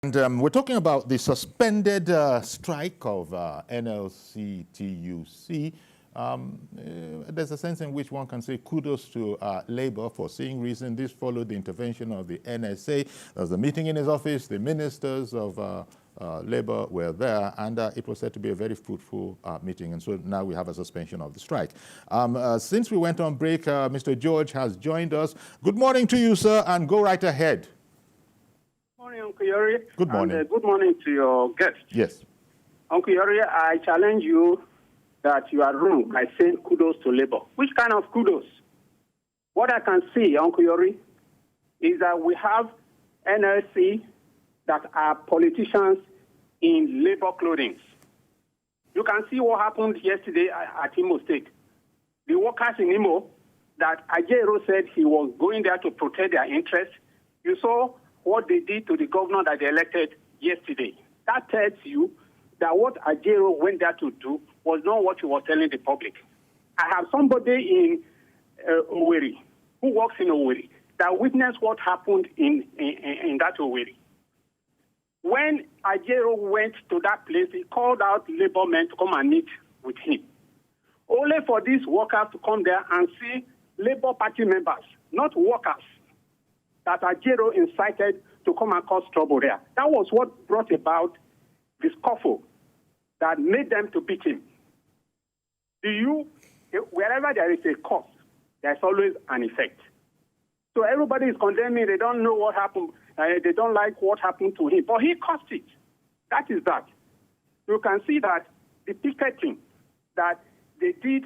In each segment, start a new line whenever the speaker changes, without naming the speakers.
And we're talking about the suspended strike of NLC TUC. There's a sense in which one can say kudos to Labour for seeing reason. This followed the intervention of the NSA. There was a meeting in his office. The ministers of Labour were there, and it was said to be a very fruitful meeting. And so now we have a suspension of the strike. Since we went on break, Mr. George has joined us. Good morning to you, sir, and go right ahead.
Good morning, Uncle Yori.
Good morning.
And, good morning to your guest.
Yes.
Uncle Yori, I challenge you that you are wrong by saying kudos to Labour. Which kind of kudos? What I can see, Uncle Yori, is that we have NLC that are politicians in Labour clothing. You can see what happened yesterday at Imo State. The workers in Imo that Ajero said he was going there to protect their interests. You saw what they did to the governor that they elected yesterday. That tells you that what Ajero went there to do was not what he was telling the public. I have somebody in Owerri who works in Owerri that witnessed what happened in that Owerri. When Ajero went to that place, he called out Labour men to come and meet with him. Only for these workers to come there and see Labour Party members, not workers, that Ajero incited to come and cause trouble there. That was what brought about the scuffle that made them to beat him. Wherever there is a cause, there's always an effect. So everybody is condemning, they don't know what happened, they don't like what happened to him, but he caused it. That is that. You can see that the picketing that they did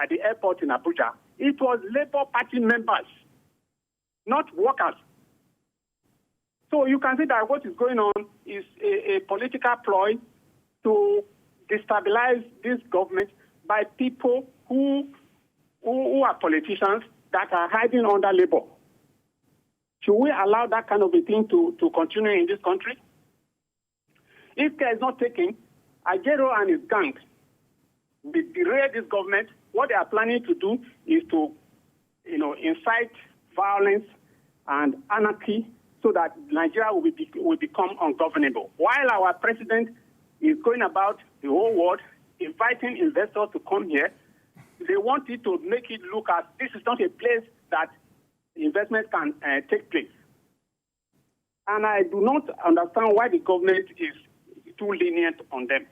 at the airport in Abuja, it was Labour Party members, not workers. So you can see that what is going on is a political ploy to destabilize this government by people who are politicians that are hiding under Labour. Should we allow that kind of a thing to continue in this country? If care is not taken, Ajero and his gang derail this government. What they are planning to do is to, incite violence and anarchy so that Nigeria will become ungovernable. While our president is going about the whole world inviting investors to come here, they want it to make it look as this is not a place that investment can take place. And I do not understand why the government is too lenient on them.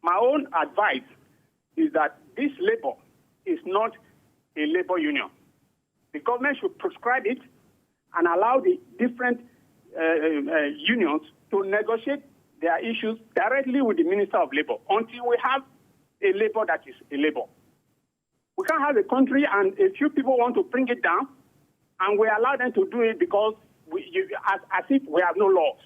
My own advice is that this Labour is not a Labour union. The government should prescribe it and allow the different unions to negotiate their issues directly with the Minister of Labour until we have a Labour that is a Labour. We can't have a country and a few people want to bring it down and we allow them to do it because as if we have no laws.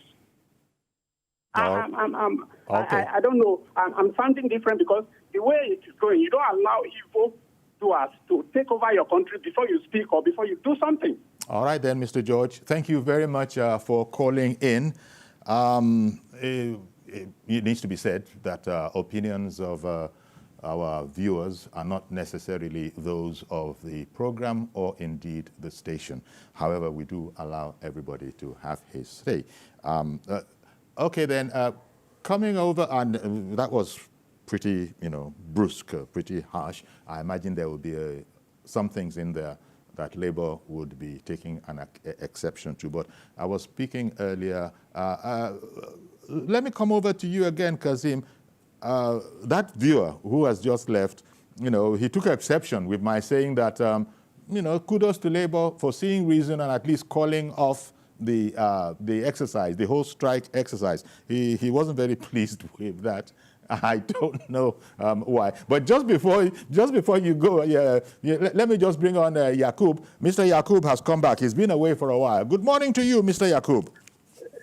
Okay.
I don't know. I'm sounding different because the way it is going, you don't allow evil doers to take over your country before you speak or before you do something.
All right then, Mr. George. Thank you very much for calling in. It needs to be said that opinions of our viewers are not necessarily those of the program or indeed the station. However, we do allow everybody to have his say. Okay then, coming over, and that was pretty, brusque, pretty harsh. I imagine there will be some things in there that Labour would be taking an exception to. But I was speaking earlier. Let me come over to you again, Kazim. That viewer who has just left, he took exception with my saying that, kudos to Labour for seeing reason and at least calling off the exercise, the whole strike exercise. He wasn't very pleased with that. I don't know why. But just before you go, let me just bring on Yakub. Mr. Yakub has come back. He's been away for a while. Good morning to you, Mr. Yakub.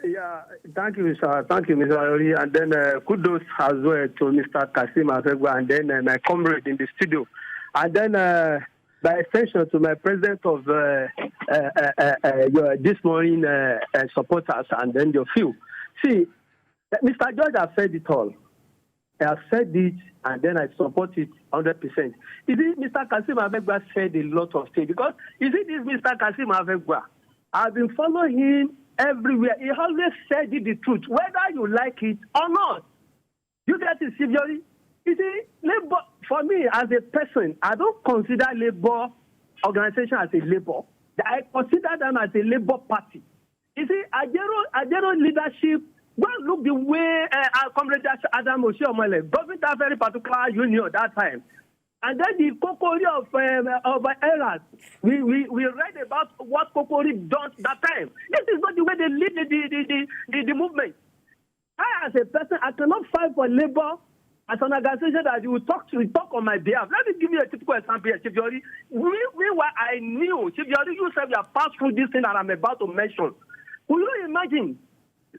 Yeah, thank you, sir. Thank you, Mr. Ayori. And then kudos as well to Mr. Kasim Afegwa and then my comrade in the studio. And then by extension to my president of your this morning supporters and then your few. See, Mr. George has said it all. I have said it and then I support it 100%. Is it Mr. Kasim Afegwa said a lot of things? Because is it this Mr. Kasim Afegwa? I've been following him everywhere. He always said the truth, whether you like it or not. You get it, Sibiori? You see, labor, for me as a person, I don't consider labor organization as a labor. I consider them as a labor party. You see, Ajero leadership, well, look the way our comrade Adam Oshiomole doesn't have very particular union at that time. And then the Kokori of errors, we read about what Kokori done that time. This is not the way they lead the movement. I, as a person, I cannot fight for labor as an organization that you will talk on my behalf. Let me give you a typical example here, Chibiori. Meanwhile, I knew, Chibiori, you said you have passed through this thing that I'm about to mention. Will you imagine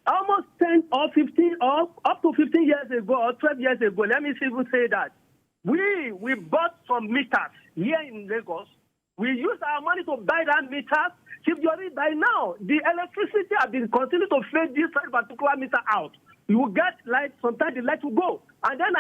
almost 10 or 15 or up to 15 years ago or 12 years ago, let me even say that, we bought some meters here in Lagos. We used our money to buy that meters. Chibiori, by now, the electricity has been continuing to fade this particular meter out. You will get light, sometimes the light will go. And then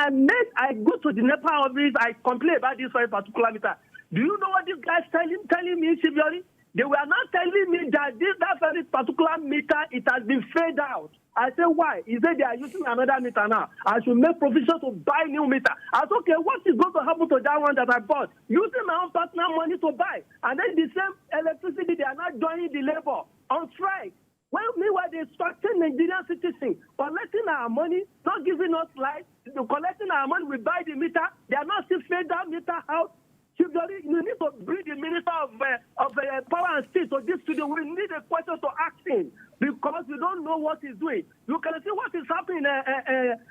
I go to the NEPA office, I complain about this particular meter. Do you know what these guys telling me, Chibiori? They were not telling me that that very particular meter, it has been faded out. I said, why? He said they are using another meter now. I should make provision to buy new meter. I said, okay, what is going to happen to that one that I bought? Using my own personal money to buy. And then the same electricity, they are not joining the labor on strike. Well, meanwhile, they're instructing Nigerian citizens, collecting our money, not giving us light, collecting our money, we buy the meter. They are not still fade that meter out. You need to bring the Minister of Power and State to this studio. We need a question to ask him because we don't know what he's doing. You can see what is happening.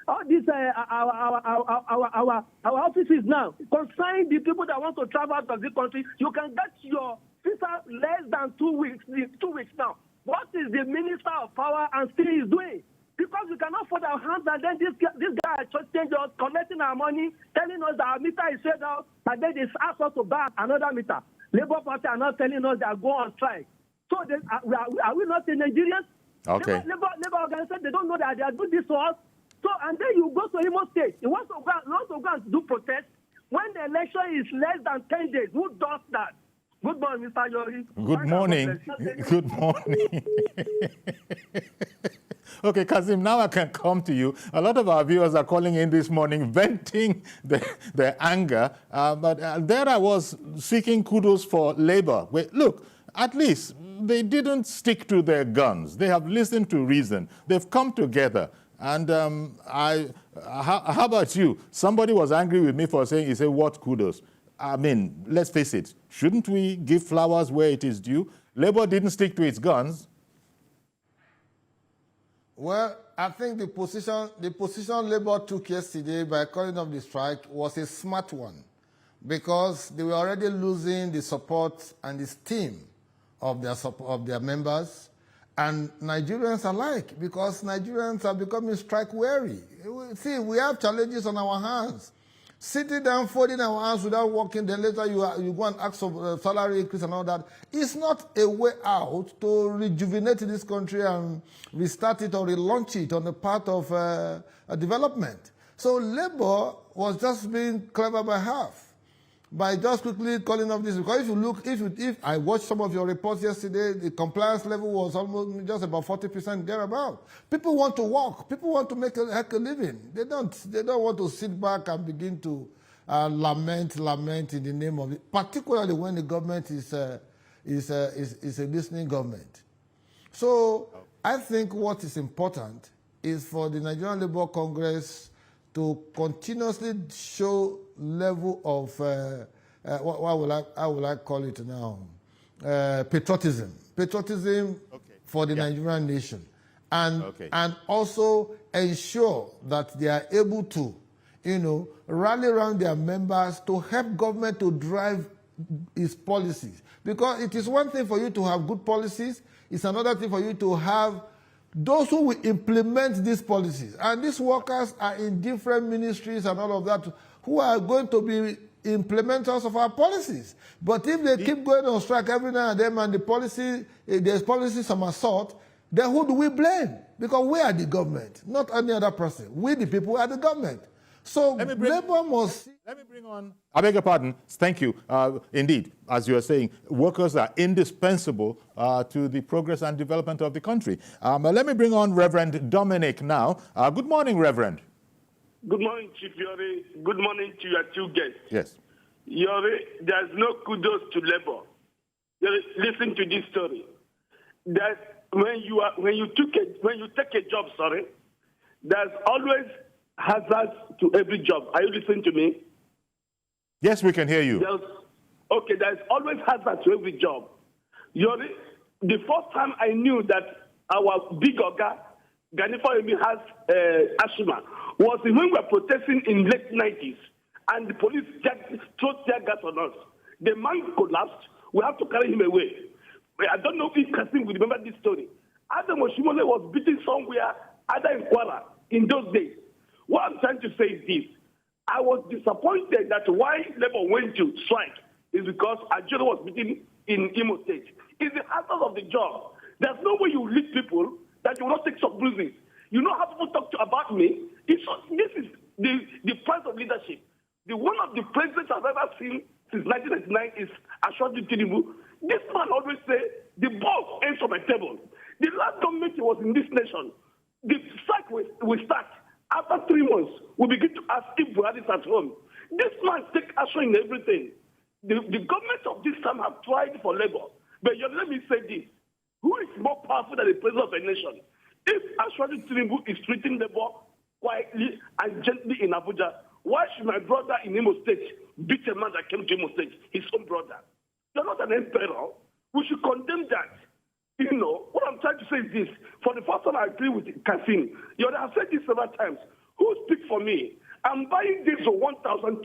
All these our offices now concerning the people that want to travel out of the country. You can get your visa less than 2 weeks. 2 weeks now. What is the Minister of Power and State is doing? Because we cannot fold our hands and then this guy just change us, collecting our money, telling us that our meter is shut out, and then they ask us to buy another meter. Labour Party are not telling us they are going on strike. So are we not the Nigerians?
Okay.
Labor organizations, they don't know that they are doing this to us. So, and then you go to Imo State. You want to go and do protest. When the election is less than 10 days, who does that? Good morning, Mr. Yori.
Good morning. Good morning. Okay, Kazim, now I can come to you. A lot of our viewers are calling in this morning, venting their anger. But there I was seeking kudos for Labour. Look, at least they didn't stick to their guns. They have listened to reason. They've come together. And how about you? Somebody was angry with me for saying, he said, what kudos? I mean, let's face it, shouldn't we give flowers where it is due? Labour didn't stick to its guns.
Well, I think the position Labour took yesterday by calling off the strike was a smart one because they were already losing the support and the steam of their members and Nigerians alike because Nigerians are becoming strike weary. See, we have challenges on our hands. Sitting down, folding our hands without working, then later you go and ask for salary increase and all that. It's not a way out to rejuvenate this country and restart it or relaunch it on the path of development. So Labour was just being clever by half, by just quickly calling off this. Because if you look, if I watched some of your reports yesterday, the compliance level was almost just about 40% thereabout. People want to work. People want to make a heck of a living. They don't want to sit back and begin to lament in the name of it, particularly when the government is a listening government. So I think what is important is for the Nigerian Labour Congress to continuously show level of, how will I call it now? Patriotism. Patriotism for the Nigerian nation. And also ensure that they are able to, rally around their members to help government to drive its policies. Because it is one thing for you to have good policies, it's another thing for you to have those who will implement these policies. And these workers are in different ministries and all of that, who are going to be implementers of our policies. But if they keep going on strike every now and then and the policy, there's policy some assault, then who do we blame? Because we are the government, not any other person. We, the people, are the government. So
Let me bring-
Labour must...
Let me bring on, I beg your pardon, thank you. Indeed, as you are saying, workers are indispensable to the progress and development of the country. Let me bring on Reverend Dominic now. Good morning, Reverend.
Good morning, Chief Yori. Good morning to your two guests.
Yes.
Yori, there's no kudos to Labour. Yori, listen to this story. That when you take a job, there's always hazards to every job. Are you listening to me?
Yes, we can hear you.
There's always hazards to every job. Yori, the first time I knew that our big Oga, Ganifa Emi, has asthma was when we were protesting in late 90s and the police threw tear gas on us. The man collapsed. We have to carry him away. I don't know if Kasim will remember this story. Adam Oshimole was beaten somewhere, either in Kwara, in those days. What I'm trying to say is this. I was disappointed that why Labour went to strike is because Ajero was beaten in Imo State. It's the hazard of the job. There's no way you lead people that you will not take some bruises. You know how people talk about me? This is the price of leadership. The one of the presidents I've ever seen since 1999 is Ashwadu Tinubu. This man always say, the ball ends on my table. The last government was in this nation. The strike will start. After 3 months, we begin to ask if Buhari is at home. This man take action in everything. The government of this time have tried for Labour. But let me say this. Who is more powerful than the president of a nation? If Ashwadu Tinubu is treating Labour quietly and gently in Abuja, why should my brother in Imo State beat a man that came to Imo State, his own brother? You're not an emperor. We should condemn that. You know, what I'm trying to say is this. For the first time, I agree with Kasim. You know, I've said this several times. Who speaks for me? I'm buying this for 1,200.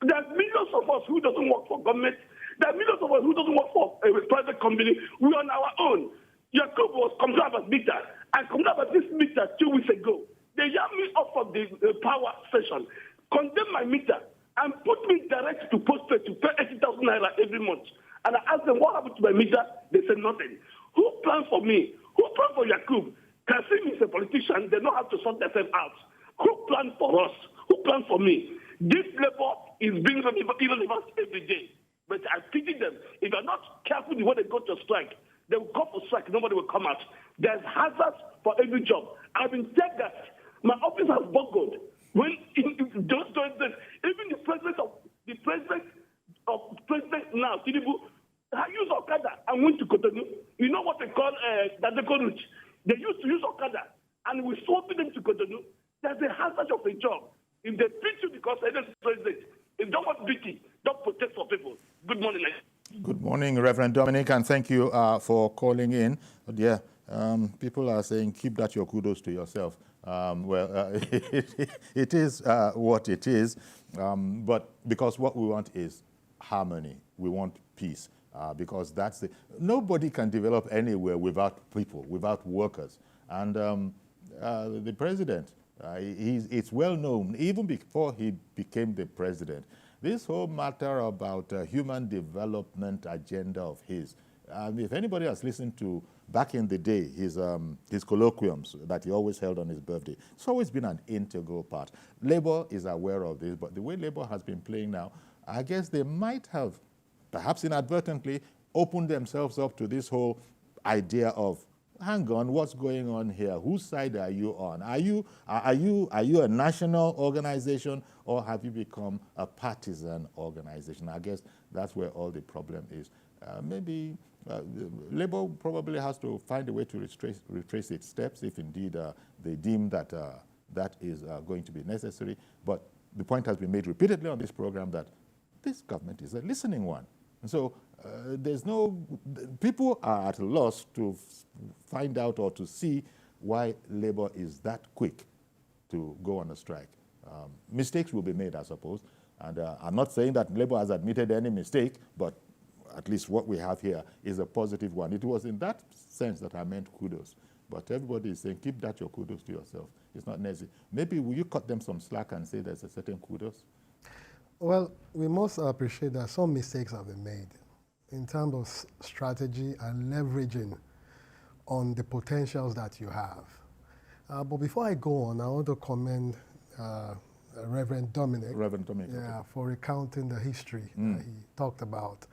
There's millions of us who doesn't work for government. There are millions of us who doesn't work for a private company. We're on our own. Jacob was coming up as meter. I come up at this meter 2 weeks ago. They yam me off of the power station, condemn my meter, and put me direct to postpaid to pay 80,000 naira every month. And I asked them, what happened to my meter? They said nothing. Who planned for me? Who planned for Yakub? Kasim is a politician. They know how to sort themselves out. Who planned for us? Who planned for me? This Labour is being irrelevant every day. But I pity them. If they're not careful when they go to strike, they will go for strike. Nobody will come out. There's hazards for every job. I've been said that. My office has bungled. When even the president now, Tinubu, I use Okada and went to Cotonou. You know what they call Dadeko route? They used to use Okada, and we sold them to Cotonou. There's a hazard of a job. If they beat you because they're the president, if they don't want beating, don't protest for people. Good morning.
Good morning, Reverend Dominic, and thank you for calling in. But yeah, people are saying, keep that your kudos to yourself. It is what it is, but because what we want is harmony. We want peace, because that's the... Nobody can develop anywhere without people, without workers. And the president, it's well known, even before he became the president, this whole matter about human development agenda of his, if anybody has listened to, back in the day, his colloquiums that he always held on his birthday, it's always been an integral part. Labour is aware of this, but the way Labour has been playing now, I guess they might have, perhaps inadvertently, opened themselves up to this whole idea of, hang on, what's going on here? Whose side are you on? Are you a national organization, or have you become a partisan organization? I guess that's where all the problem is. Maybe Labour probably has to find a way to retrace its steps if indeed they deem that that is going to be necessary. But the point has been made repeatedly on this program that this government is a listening one. And so there's no... People are at a loss to find out or to see why Labour is that quick to go on a strike. Mistakes will be made, I suppose. And I'm not saying that Labour has admitted any mistake, but at least what we have here is a positive one. It was in that sense that I meant kudos. But everybody is saying, keep that your kudos to yourself. It's not necessary. Maybe will you cut them some slack and say there's a certain kudos?
Well, we must appreciate that some mistakes have been made in terms of strategy and leveraging on the potentials that you have. But before I go on, I want to commend Reverend Dominic.
Reverend Dominic.
Yeah, for recounting the history that he talked about.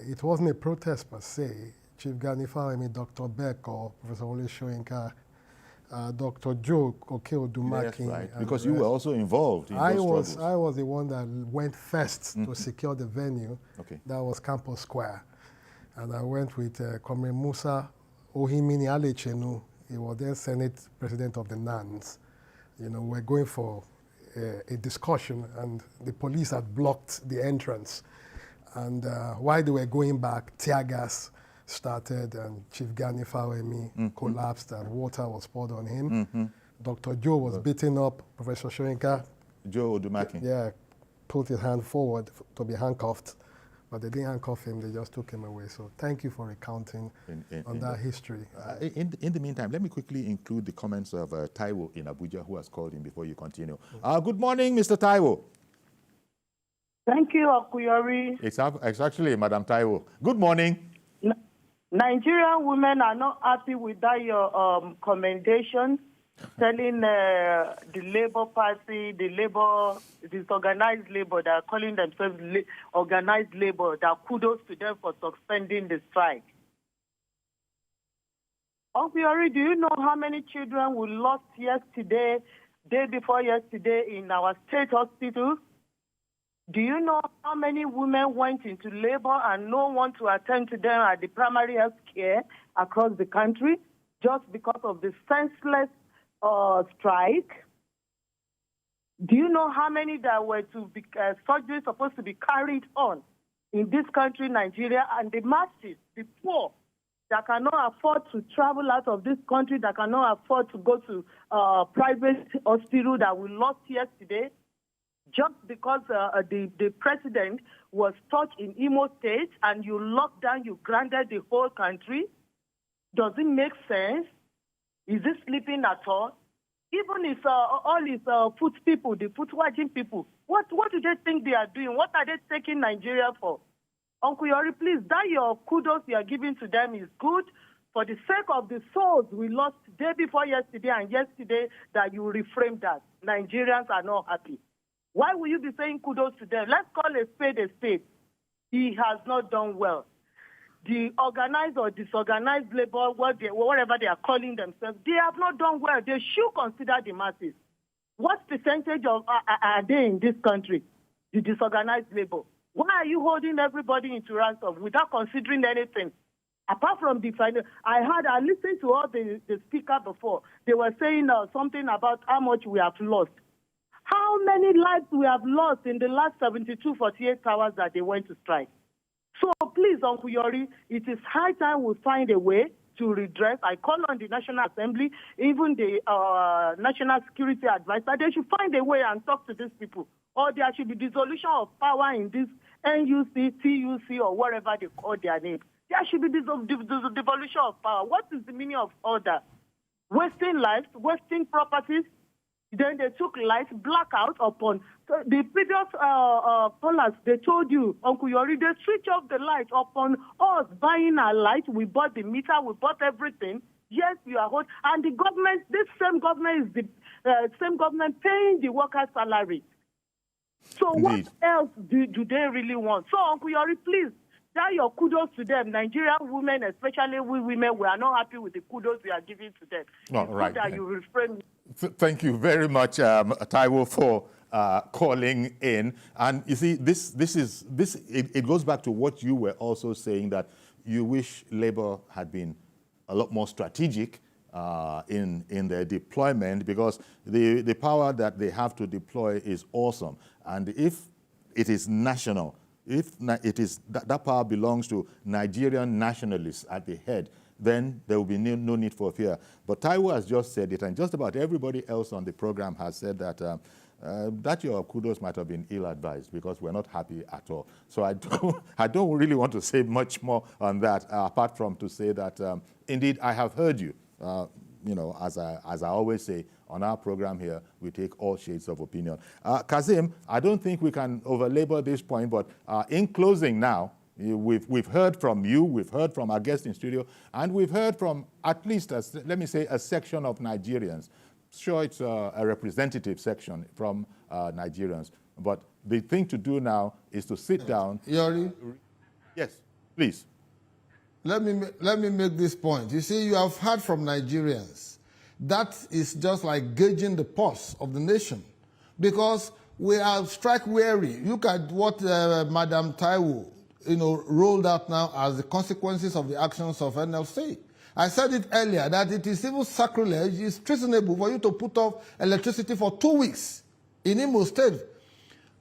It wasn't a protest per se. Chief Gani Fawemi, Dr. Beko, Professor Ole Soyinka, Dr. Joe Okeodumaki.
Yes, right. Because you were also involved in those struggles.
I was the one that went first to secure the venue.
Okay.
That was Campus Square. And I went with Comrade Musa Ohimini Alechenu. He was then Senate President of the NANS. You know, we're going for a discussion, and the police had blocked the entrance. And while they were going back, tear gas started, and Chief Gani Fawemi collapsed, and water was poured on him. Dr. Joe was beaten up. Professor Soyinka,
Joe Odumaki.
yeah, put his hand forward to be handcuffed, but they didn't handcuff him, they just took him away. So thank you for recounting on that history.
In the meantime, let me quickly include the comments of Taiwo in Abuja, who has called in before you continue. Good morning, Mr. Taiwo.
Thank you, Akuyori.
It's actually Madam Taiwo. Good morning.
Nigerian women are not happy with that your commendation, telling the Labour Party, the disorganized Labour, that are calling themselves organized Labour, that kudos to them for suspending the strike. Akuyori, do you know how many children we lost yesterday, day before yesterday, in our state hospitals? Do you know how many women went into labor and no one to attend to them at the primary health care across the country just because of the senseless strike? Do you know how many that were to be surgery supposed to be carried on in this country, Nigeria, and the masses, the poor, that cannot afford to travel out of this country, that cannot afford to go to private hospital that we lost yesterday? Just because the president was stuck in Imo State and you locked down, you granted the whole country? Does it make sense? Is it sleeping at all? Even if all his foot people, the foot watching people, what do they think they are doing? What are they taking Nigeria for? Uncle Yori, please, that your kudos you are giving to them is good. For the sake of the souls we lost day before yesterday and yesterday, that you reframe that. Nigerians are not happy. Why will you be saying kudos to them? Let's call a spade a spade. He has not done well. The organized or disorganized labor, whatever they are calling themselves, they have not done well. They should consider the masses. What percentage of are they in this country, the disorganized labor? Why are you holding everybody into ransom without considering anything? Apart from the final, I listened to all the speaker before. They were saying something about how much we have lost. How many lives we have lost in the last 48 hours that they went to strike? So please, Uncle Yori, it is high time we find a way to redress. I call on the National Assembly, even the National Security Advisor. They should find a way and talk to these people. Or there should be dissolution of power in this NUC, TUC, or whatever they call their name. There should be devolution of power. What is the meaning of all that? Wasting lives, wasting properties. Then they took lights, blackout upon the previous callers. They told you, Uncle Yori, they switch off the light upon us buying our light. We bought the meter, we bought everything. Yes, you are hot. And the government, this same government is the same government paying the workers' salary. So Indeed. What else do they really want? So, Uncle Yori, please, that your kudos to them. Nigerian women, especially we women, we are not happy with the kudos we are giving to them.
Oh, right.
That you refrain.
Thank you very much, Taiwo, for calling in. And you see, it goes back to what you were also saying, that you wish Labour had been a lot more strategic in their deployment, because the power that they have to deploy is awesome. And if it is national, if it is that power belongs to Nigerian nationalists at the head, then there will be no need for fear. But Taiwo has just said it, and just about everybody else on the program has said that that your kudos might have been ill-advised, because we're not happy at all. So I don't really want to say much more on that, apart from to say that indeed I have heard you. You know, as I always say, on our program here, we take all shades of opinion. Kazim, I don't think we can overlabor this point, but in closing now, we've heard from you, we've heard from our guest in studio, and we've heard from at least, let me say, a section of Nigerians sure it's a representative section from Nigerians. But the thing to do now is to sit down.
Yori?
Yes, please.
Let me make this point. You see, you have heard from Nigerians. That is just like gauging the pulse of the nation. Because we are strike weary. Look at what Madam Taiwo, rolled out now as the consequences of the actions of NLC. I said it earlier that it is even sacrilege, it's treasonable for you to put off electricity for 2 weeks in Imo State.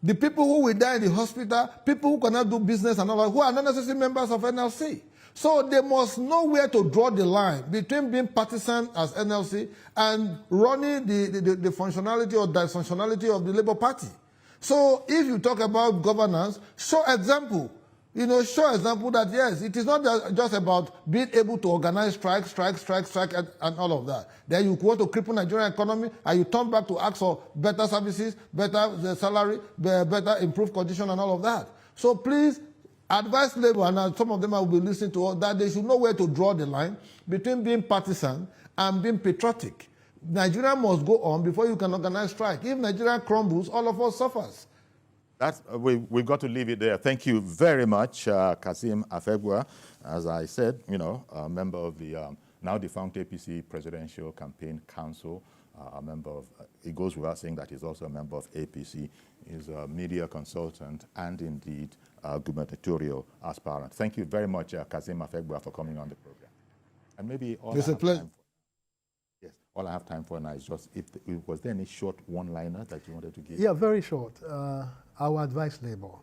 The people who will die in the hospital, people who cannot do business and all that, who are not necessarily members of NLC. So they must know where to draw the line between being partisan as NLC and running the functionality or dysfunctionality of the Labour Party. So if you talk about governance, show example. Show example that, yes, it is not just about being able to organize strike, and all of that. Then you want to cripple Nigerian economy, and you turn back to ask for better services, better salary, better improved condition, and all of that. So please, advise Labour, and some of them I will be listening to, that they should know where to draw the line between being partisan and being patriotic. Nigeria must go on before you can organize strike. If Nigeria crumbles, all of us suffers.
We've got to leave it there. Thank you very much, Kasim Afegwa. As I said, a member of the now defunct APC Presidential Campaign Council, a member of, it goes without saying that he's also a member of APC. He's a media consultant and indeed gubernatorial aspirant. Thank you very much, Kasim Afegwa, for coming on the program. And maybe all
it's a pleasure.
All I have time for now is just, was there any short one-liner that you wanted to give?
Yeah, very short. I would advise Labour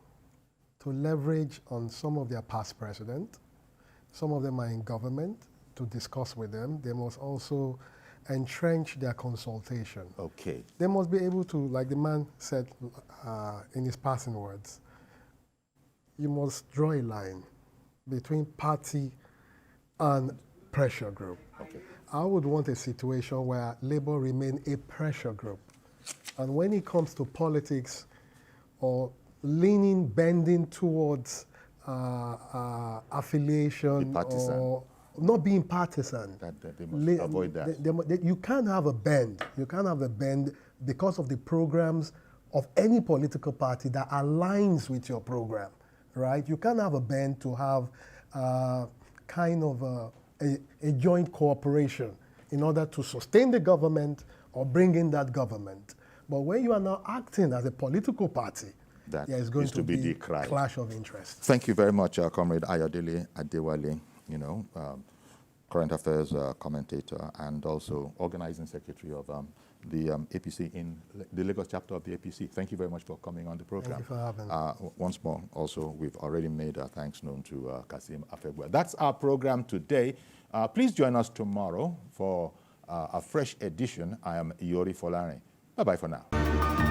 to leverage on some of their past presidents. Some of them are in government, to discuss with them. They must also entrench their consultation.
Okay.
They must be able to, like the man said in his passing words, you must draw a line between party and pressure group.
Okay.
I would want a situation where Labour remain a pressure group. And when it comes to politics or bending towards affiliation or not being partisan.
They must avoid that.
You can't have a bend. You can't have a bend because of the programs of any political party that aligns with your program, right? You can't have a bend to have kind of a joint cooperation in order to sustain the government or bring in that government. But when you are now acting as a political party,
that
there is going to be
a
clash of interest.
Thank you very much, Comrade Ayodele Adewale, current affairs commentator and also organizing secretary of the APC in the Lagos chapter of the APC. Thank you very much for coming on the program.
Thank you for having me.
Once more, also, we've already made our thanks known to Kasim Afegwa. That's our program today. Please join us tomorrow for a fresh edition. I am Yori Folare. Bye-bye for now.